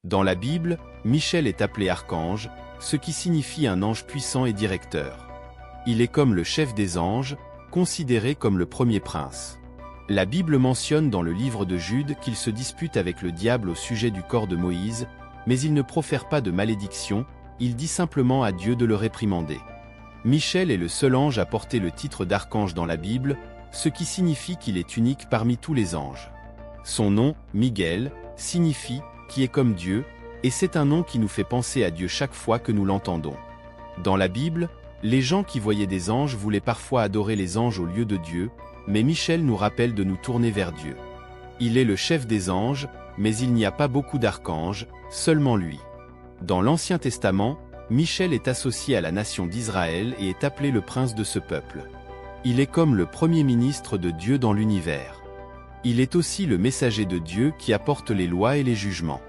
Dans la Bible, Michel est appelé archange, ce qui signifie un ange puissant et directeur. Il est comme le chef des anges, considéré comme le premier prince. La Bible mentionne dans le livre de Jude qu'il se dispute avec le diable au sujet du corps de Moïse, mais il ne profère pas de malédiction, il dit simplement à Dieu de le réprimander. Michel est le seul ange à porter le titre d'archange dans la Bible, ce qui signifie qu'il est unique parmi tous les anges. Son nom, Miguel, signifie « qui est comme Dieu », et c'est un nom qui nous fait penser à Dieu chaque fois que nous l'entendons. Dans la Bible, les gens qui voyaient des anges voulaient parfois adorer les anges au lieu de Dieu, mais Michel nous rappelle de nous tourner vers Dieu. Il est le chef des anges, mais il n'y a pas beaucoup d'archanges, seulement lui. Dans l'Ancien Testament, Michel est associé à la nation d'Israël et est appelé le prince de ce peuple. Il est comme le premier ministre de Dieu dans l'univers. Il est aussi le messager de Dieu qui apporte les lois et les jugements.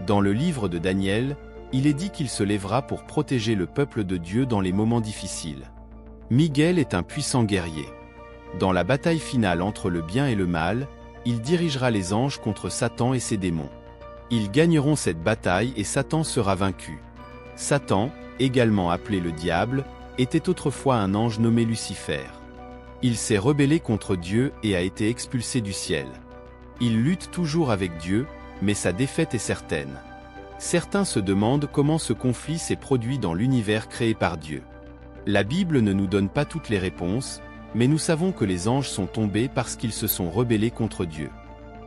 Dans le livre de Daniel, il est dit qu'il se lèvera pour protéger le peuple de Dieu dans les moments difficiles. Miguel est un puissant guerrier. Dans la bataille finale entre le bien et le mal, il dirigera les anges contre Satan et ses démons. Ils gagneront cette bataille et Satan sera vaincu. Satan, également appelé le diable, était autrefois un ange nommé Lucifer. Il s'est rebellé contre Dieu et a été expulsé du ciel. Il lutte toujours avec Dieu, mais sa défaite est certaine. Certains se demandent comment ce conflit s'est produit dans l'univers créé par Dieu. La Bible ne nous donne pas toutes les réponses, mais nous savons que les anges sont tombés parce qu'ils se sont rebellés contre Dieu.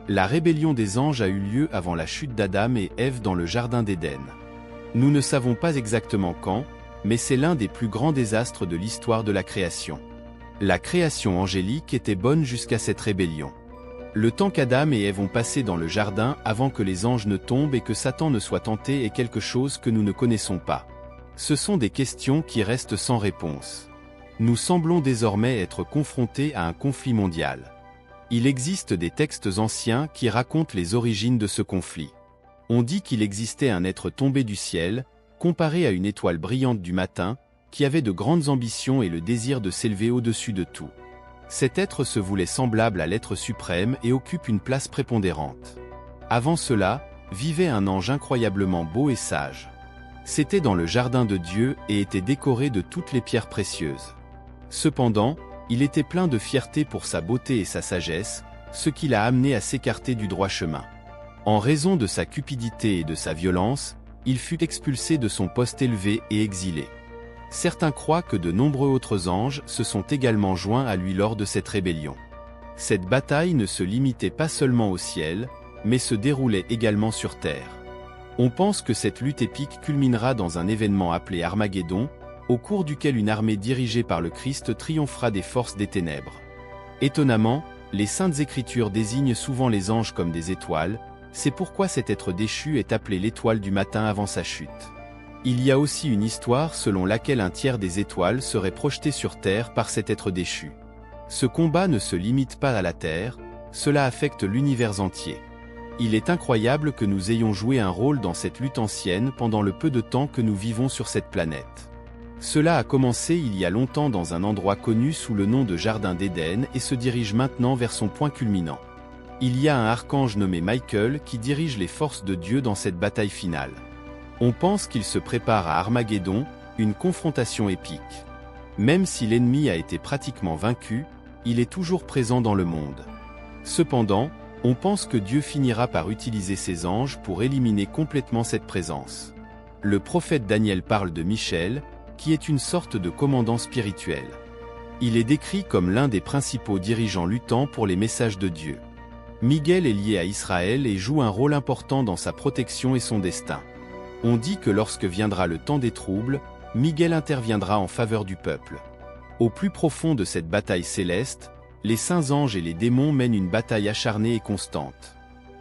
La rébellion des anges a eu lieu avant la chute d'Adam et Ève dans le jardin d'Éden. Nous ne savons pas exactement quand, mais c'est l'un des plus grands désastres de l'histoire de la création. La création angélique était bonne jusqu'à cette rébellion. Le temps qu'Adam et Ève ont passé dans le jardin avant que les anges ne tombent et que Satan ne soit tenté est quelque chose que nous ne connaissons pas. Ce sont des questions qui restent sans réponse. Nous semblons désormais être confrontés à un conflit mondial. Il existe des textes anciens qui racontent les origines de ce conflit. On dit qu'il existait un être tombé du ciel, comparé à une étoile brillante du matin, qui avait de grandes ambitions et le désir de s'élever au-dessus de tout. Cet être se voulait semblable à l'être suprême et occupe une place prépondérante. Avant cela, vivait un ange incroyablement beau et sage. C'était dans le jardin de Dieu et était décoré de toutes les pierres précieuses. Cependant, il était plein de fierté pour sa beauté et sa sagesse, ce qui l'a amené à s'écarter du droit chemin. En raison de sa cupidité et de sa violence, il fut expulsé de son poste élevé et exilé. Certains croient que de nombreux autres anges se sont également joints à lui lors de cette rébellion. Cette bataille ne se limitait pas seulement au ciel, mais se déroulait également sur terre. On pense que cette lutte épique culminera dans un événement appelé Armageddon, au cours duquel une armée dirigée par le Christ triomphera des forces des ténèbres. Étonnamment, les Saintes Écritures désignent souvent les anges comme des étoiles, c'est pourquoi cet être déchu est appelé l'étoile du matin avant sa chute. Il y a aussi une histoire selon laquelle un tiers des étoiles serait projeté sur Terre par cet être déchu. Ce combat ne se limite pas à la Terre, cela affecte l'univers entier. Il est incroyable que nous ayons joué un rôle dans cette lutte ancienne pendant le peu de temps que nous vivons sur cette planète. Cela a commencé il y a longtemps dans un endroit connu sous le nom de Jardin d'Éden et se dirige maintenant vers son point culminant. Il y a un archange nommé Michael qui dirige les forces de Dieu dans cette bataille finale. On pense qu'il se prépare à Armageddon, une confrontation épique. Même si l'ennemi a été pratiquement vaincu, il est toujours présent dans le monde. Cependant, on pense que Dieu finira par utiliser ses anges pour éliminer complètement cette présence. Le prophète Daniel parle de Michel, qui est une sorte de commandant spirituel. Il est décrit comme l'un des principaux dirigeants luttant pour les messages de Dieu. Miguel est lié à Israël et joue un rôle important dans sa protection et son destin. On dit que lorsque viendra le temps des troubles, Miguel interviendra en faveur du peuple. Au plus profond de cette bataille céleste, les saints anges et les démons mènent une bataille acharnée et constante.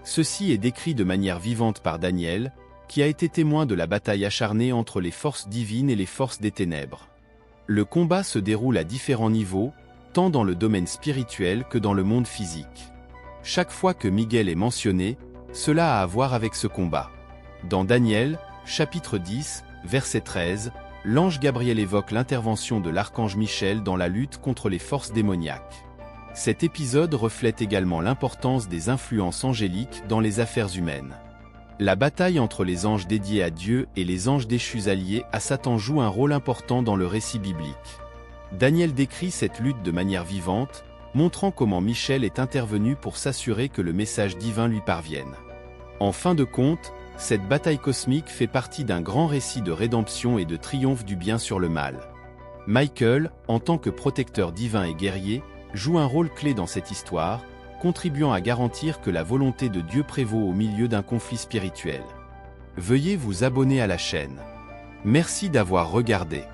Ceci est décrit de manière vivante par Daniel, qui a été témoin de la bataille acharnée entre les forces divines et les forces des ténèbres. Le combat se déroule à différents niveaux, tant dans le domaine spirituel que dans le monde physique. Chaque fois que Miguel est mentionné, cela a à voir avec ce combat. Dans Daniel, chapitre 10, verset 13, l'ange Gabriel évoque l'intervention de l'archange Michel dans la lutte contre les forces démoniaques. Cet épisode reflète également l'importance des influences angéliques dans les affaires humaines. La bataille entre les anges dédiés à Dieu et les anges déchus alliés à Satan joue un rôle important dans le récit biblique. Daniel décrit cette lutte de manière vivante, montrant comment Michel est intervenu pour s'assurer que le message divin lui parvienne. En fin de compte, cette bataille cosmique fait partie d'un grand récit de rédemption et de triomphe du bien sur le mal. Michael, en tant que protecteur divin et guerrier, joue un rôle clé dans cette histoire, contribuant à garantir que la volonté de Dieu prévaut au milieu d'un conflit spirituel. Veuillez vous abonner à la chaîne. Merci d'avoir regardé.